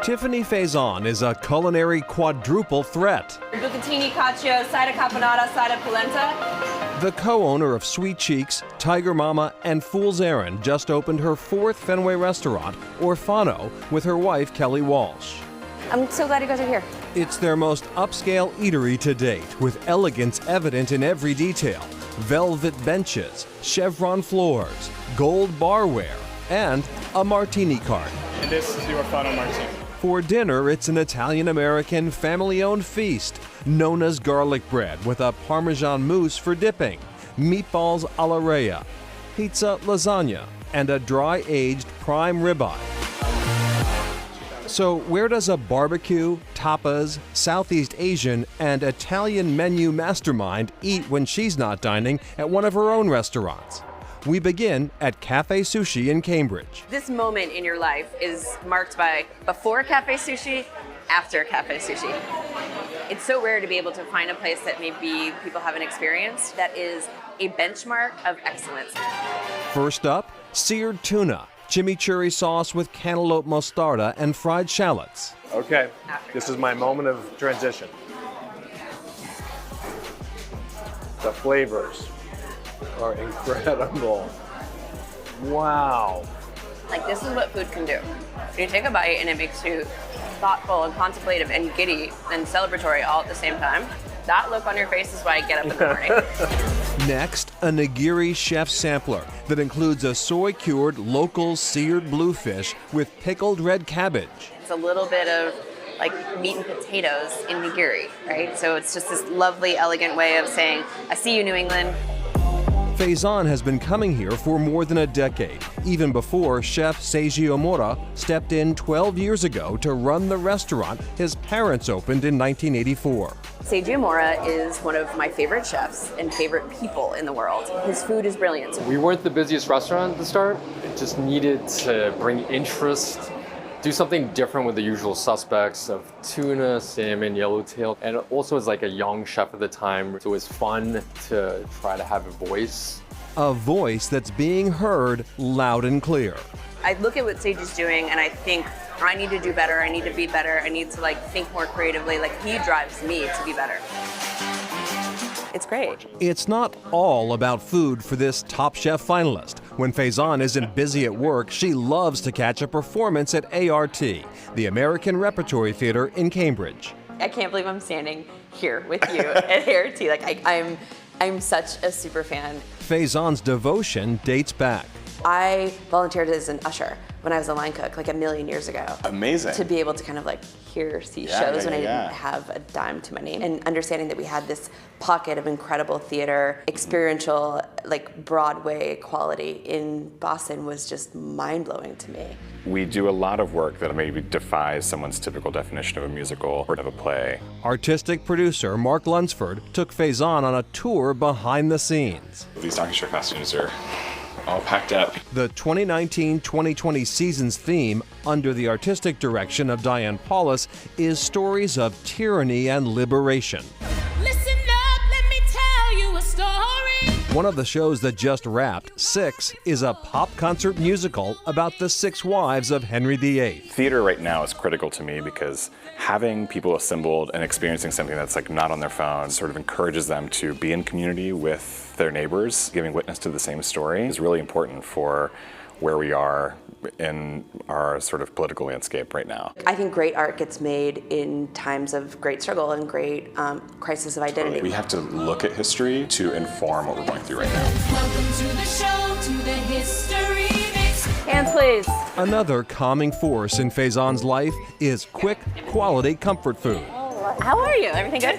Tiffany Faison is a culinary quadruple threat. Bucatini, cacio, cider caponata, cider polenta. The co-owner of Sweet Cheeks, Tiger Mama, and Fool's Errand just opened her fourth Fenway restaurant, Orfano, with her wife, Kelly Walsh. I'm so glad you guys are here. It's their most upscale eatery to date, with elegance evident in every detail. Velvet benches, chevron floors, gold barware, and a martini cart. And this is the Orfano Martini. For dinner, it's an Italian-American family-owned feast. Nona's garlic bread with a Parmesan mousse for dipping, meatballs alla Rhea, pizza lasagna, and a dry-aged prime ribeye. So where does a barbecue, tapas, Southeast Asian, and Italian menu mastermind eat when she's not dining at one of her own restaurants? We begin at Cafe Sushi in Cambridge. This moment in your life is marked by before Cafe Sushi, after Cafe Sushi. It's so rare to be able to find a place that maybe people haven't experienced that is a benchmark of excellence. First up, seared tuna, chimichurri sauce with cantaloupe mostarda and fried shallots. Okay, this is my moment of transition. The flavors are incredible. Wow. Like, this is what food can do. You take a bite and it makes you thoughtful and contemplative and giddy and celebratory all at the same time. That look on your face is why I get up in the morning. Next, a nigiri chef sampler that includes a soy-cured local seared bluefish with pickled red cabbage. It's a little bit of like meat and potatoes in nigiri, right? So it's just this lovely, elegant way of saying, I see you, New England. Faison has been coming here for more than a decade, even before chef Seiji Omura stepped in 12 years ago to run the restaurant his parents opened in 1984. Seiji Omura is one of my favorite chefs and favorite people in the world. His food is brilliant. We weren't the busiest restaurant at the start. It just needed to bring interest, do something different with the usual suspects of tuna, salmon, yellowtail. And also as like a young chef at the time, so it was fun to try to have a voice. A voice that's being heard loud and clear. I look at what Seiji's doing and I think, I need to do better, I need to be better, I need to like think more creatively. Like, he drives me to be better. It's great. It's not all about food for this Top Chef finalist. When Faison isn't busy at work, she loves to catch a performance at ART, the American Repertory Theater in Cambridge. I can't believe I'm standing here with you at ART. Like, I'm such a super fan. Faison's devotion dates back. I volunteered as an usher when I was a line cook like a million years ago. Amazing. To be able to kind of like see shows when I didn't have a dime to my name. And understanding that we had this pocket of incredible theater, experiential, like Broadway quality in Boston was just mind-blowing to me. We do a lot of work that maybe defies someone's typical definition of a musical or of a play. Artistic producer Mark Lunsford took Faison on a tour behind the scenes. These orchestra costumes are all packed up. The 2019-2020 season's theme, under the artistic direction of Diane Paulus, is stories of tyranny and liberation. Listen up, let me tell you a story. One of the shows that just wrapped, Six, is a pop concert musical about the 6 wives of Henry VIII. Theater right now is critical to me because having people assembled and experiencing something that's like not on their phone sort of encourages them to be in community with their neighbors, giving witness to the same story is really important for where we are in our sort of political landscape right now. I think great art gets made in times of great struggle and great crisis of identity. We have to look at history to inform what we're going through right now. Welcome to the show, to the history mix. Hands, please. Another calming force in Faison's life is quick, quality comfort food. How are you? Everything good?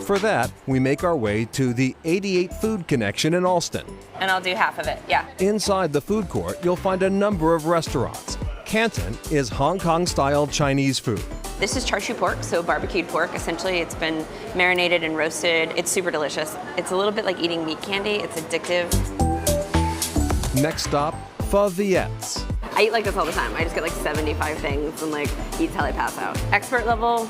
For that, we make our way to the 88 Food Connection in Allston. And I'll do half of it, yeah. Inside the food court, you'll find a number of restaurants. Canton is Hong Kong-style Chinese food. This is char siu pork, so barbecued pork. Essentially, it's been marinated and roasted. It's super delicious. It's a little bit like eating meat candy. It's addictive. Next stop, Pho Viet's. I eat like this all the time. I just get like 75 things and like eat till I pass out. Expert level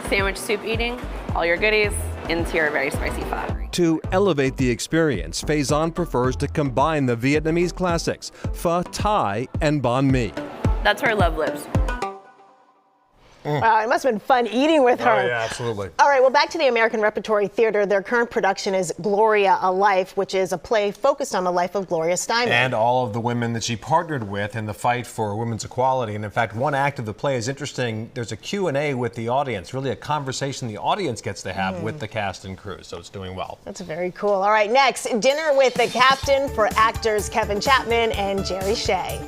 sandwich soup eating, all your goodies into your very spicy pho. To elevate the experience, Faison prefers to combine the Vietnamese classics, pho Thai and banh mi. That's where love lives. Wow, it must have been fun eating with her. Oh, yeah, absolutely. All right, well, back to the American Repertory Theater. Their current production is Gloria, A Life, which is a play focused on the life of Gloria Steinem. And all of the women that she partnered with in the fight for women's equality. And in fact, one act of the play is interesting. There's a Q&A with the audience, really a conversation the audience gets to have with the cast and crew. So it's doing well. That's very cool. All right, next, dinner with the captain for actors Kevin Chapman and Jerry Shea.